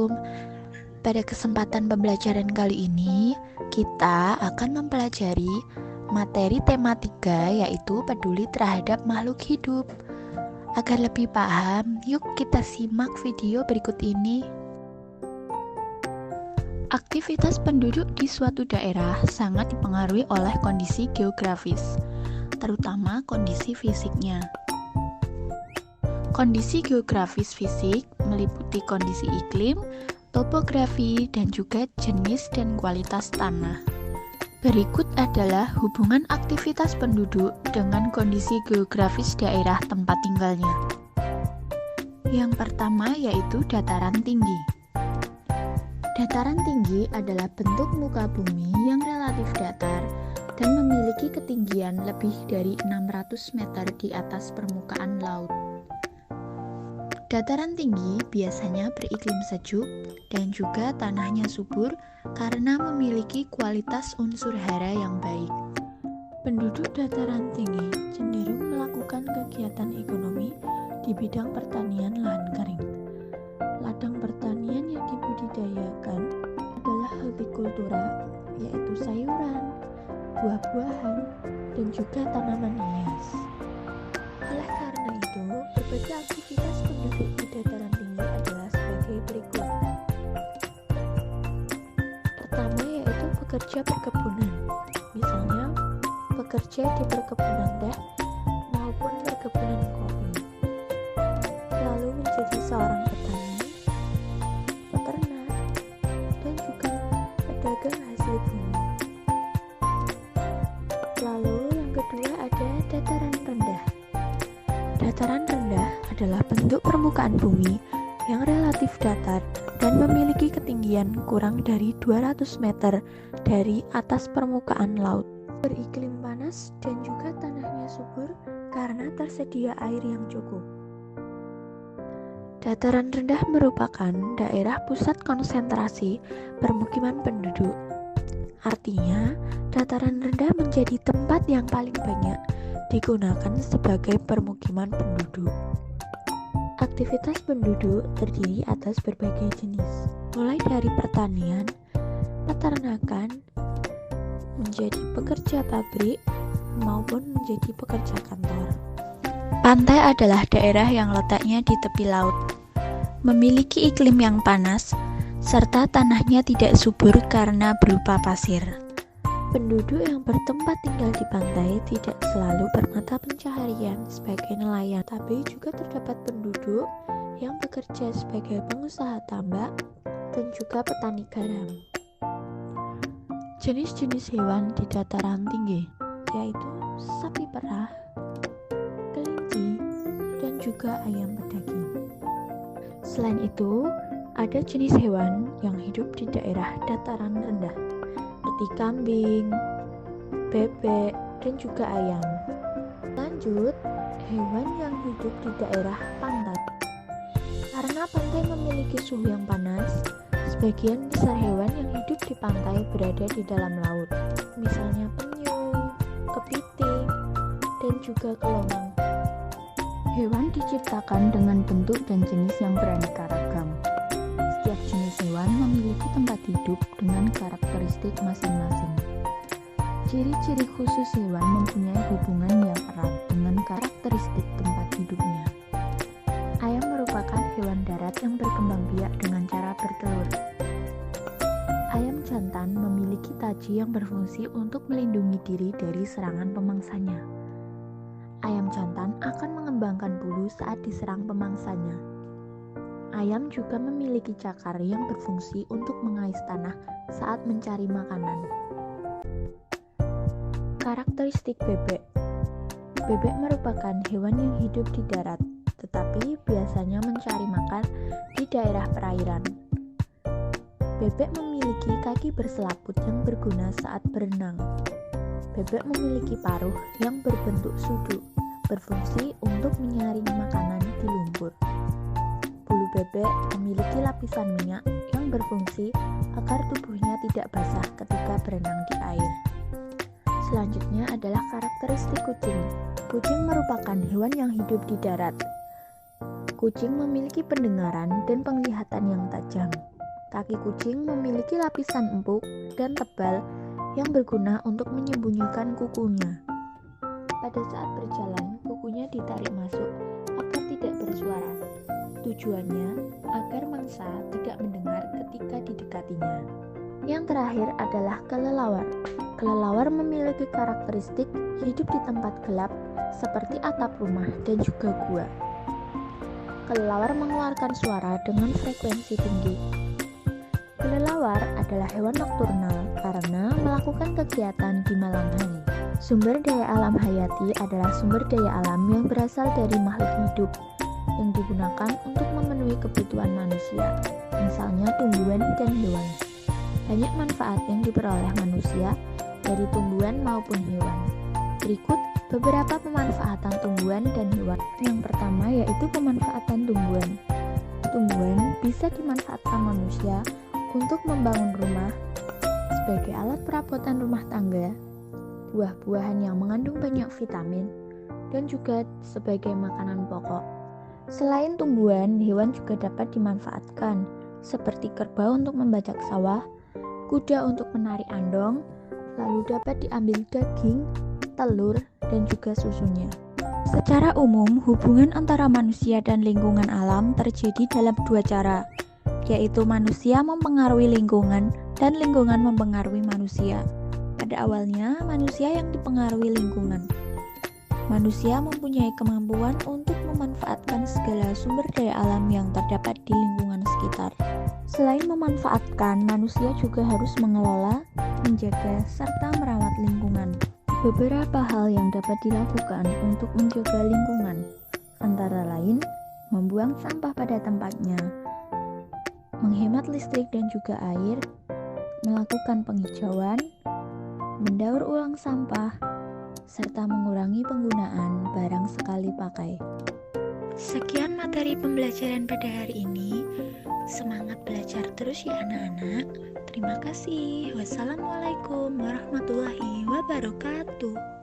Assalamualaikum. Pada kesempatan pembelajaran kali ini, kita akan mempelajari materi tema 3, yaitu peduli terhadap makhluk hidup. Agar lebih paham, yuk kita simak video berikut ini. Aktivitas penduduk di suatu daerah sangat dipengaruhi oleh kondisi geografis, terutama kondisi fisiknya. Kondisi geografis fisik meliputi kondisi iklim, topografi, dan juga jenis dan kualitas tanah. Berikut adalah hubungan aktivitas penduduk dengan kondisi geografis daerah tempat tinggalnya. Yang pertama yaitu dataran tinggi. Dataran tinggi adalah bentuk muka bumi yang relatif datar dan memiliki ketinggian lebih dari 600 meter di atas permukaan laut. Dataran tinggi biasanya beriklim sejuk dan juga tanahnya subur karena memiliki kualitas unsur hara yang baik. Penduduk dataran tinggi cenderung melakukan kegiatan ekonomi di bidang pertanian lahan kering. Ladang pertanian yang dibudidayakan adalah hortikultura, yaitu sayuran, buah-buahan, dan juga tanaman hias. Oleh karena itu, berbagai aktivitas penduduk di dataran tinggi adalah sebagai berikut. Pertama yaitu pekerja perkebunan, misalnya bekerja di perkebunan teh maupun perkebunan kopi. Lalu menjadi seorang petani, peternak, dan juga pedagang hasil bumi. Lalu yang kedua ada dataran rendah. Dataran rendah adalah bentuk permukaan bumi yang relatif datar dan memiliki ketinggian kurang dari 200 meter dari atas permukaan laut. Beriklim panas dan juga tanahnya subur karena tersedia air yang cukup. Dataran rendah merupakan daerah pusat konsentrasi permukiman penduduk. Artinya, dataran rendah menjadi tempat yang paling banyak digunakan sebagai permukiman penduduk. Aktivitas penduduk terdiri atas berbagai jenis, mulai dari pertanian, peternakan, menjadi pekerja pabrik, maupun menjadi pekerja kantor. Pantai adalah daerah yang letaknya di tepi laut, memiliki iklim yang panas, serta tanahnya tidak subur karena berupa pasir. Penduduk yang bertempat tinggal di pantai tidak selalu bermata pencaharian sebagai nelayan, tapi juga terdapat penduduk yang bekerja sebagai pengusaha tambak dan juga petani garam. Jenis-jenis hewan di dataran tinggi yaitu sapi perah, kelinci, dan juga ayam berdaging. Selain itu, ada jenis hewan yang hidup di daerah dataran rendah, seperti kambing, bebek, dan juga ayam. Lanjut, hewan yang hidup di daerah pantai. Karena pantai memiliki suhu yang panas, sebagian besar hewan yang hidup di pantai berada di dalam laut, misalnya penyu, kepiting, dan juga kelomang. Hewan diciptakan dengan bentuk dan jenis yang beraneka ragam. Setiap jenis hewan memiliki tempat hidup dengan karakteristik masing-masing. Ciri-ciri khusus hewan mempunyai hubungan yang erat dengan karakteristik tempat hidupnya. Ayam merupakan hewan darat yang berkembang biak dengan cara bertelur. Ayam jantan memiliki taji yang berfungsi untuk melindungi diri dari serangan pemangsanya. Ayam jantan akan mengembangkan bulu saat diserang pemangsanya. Ayam juga memiliki cakar yang berfungsi untuk mengais tanah saat mencari makanan. Karakteristik bebek. Bebek merupakan hewan yang hidup di darat, tetapi biasanya mencari makan di daerah perairan. Bebek memiliki kaki berselaput yang berguna saat berenang. Bebek memiliki paruh yang berbentuk sudu, berfungsi untuk menyaring makanan di lumpur. Bulu bebek memiliki lapisan minyak yang berfungsi agar tubuhnya tidak basah ketika berenang di air. Selanjutnya adalah karakteristik kucing. Kucing merupakan hewan yang hidup di darat. Kucing memiliki pendengaran dan penglihatan yang tajam. Kaki kucing memiliki lapisan empuk dan tebal yang berguna untuk menyembunyikan kukunya. Pada saat berjalan, kukunya ditarik masuk agar tidak bersuara. Tujuannya agar mangsa tidak mendengar ketika didekatinya. Yang terakhir adalah kelelawar. Kelelawar memiliki karakteristik hidup di tempat gelap seperti atap rumah dan juga gua. Kelelawar mengeluarkan suara dengan frekuensi tinggi. Kelelawar adalah hewan nokturnal karena melakukan kegiatan di malam hari. Sumber daya alam hayati adalah sumber daya alam yang berasal dari makhluk hidup yang digunakan untuk memenuhi kebutuhan manusia, misalnya tumbuhan dan hewan. Banyak manfaat yang diperoleh manusia dari tumbuhan maupun hewan. Berikut beberapa pemanfaatan tumbuhan dan hewan. Yang pertama yaitu pemanfaatan tumbuhan. Tumbuhan bisa dimanfaatkan manusia untuk membangun rumah sebagai alat perabotan rumah tangga, buah-buahan yang mengandung banyak vitamin, dan juga sebagai makanan pokok. Selain tumbuhan, hewan juga dapat dimanfaatkan seperti kerbau untuk membajak sawah, kuda untuk menarik andong, lalu dapat diambil daging, telur, dan juga susunya. Secara umum, hubungan antara manusia dan lingkungan alam terjadi dalam dua cara, yaitu manusia mempengaruhi lingkungan dan lingkungan mempengaruhi manusia. Pada awalnya, manusia yang dipengaruhi lingkungan. Manusia mempunyai kemampuan untuk memanfaatkan segala sumber daya alam yang terdapat di lingkungan sekitar. Selain memanfaatkan, manusia juga harus mengelola, menjaga, serta merawat lingkungan. Beberapa hal yang dapat dilakukan untuk menjaga lingkungan, antara lain membuang sampah pada tempatnya, menghemat listrik dan juga air, melakukan penghijauan, mendaur ulang sampah, serta mengurangi penggunaan barang sekali pakai. Sekian materi pembelajaran pada hari ini. Semangat belajar terus ya anak-anak. Terima kasih. Wassalamualaikum warahmatullahi wabarakatuh.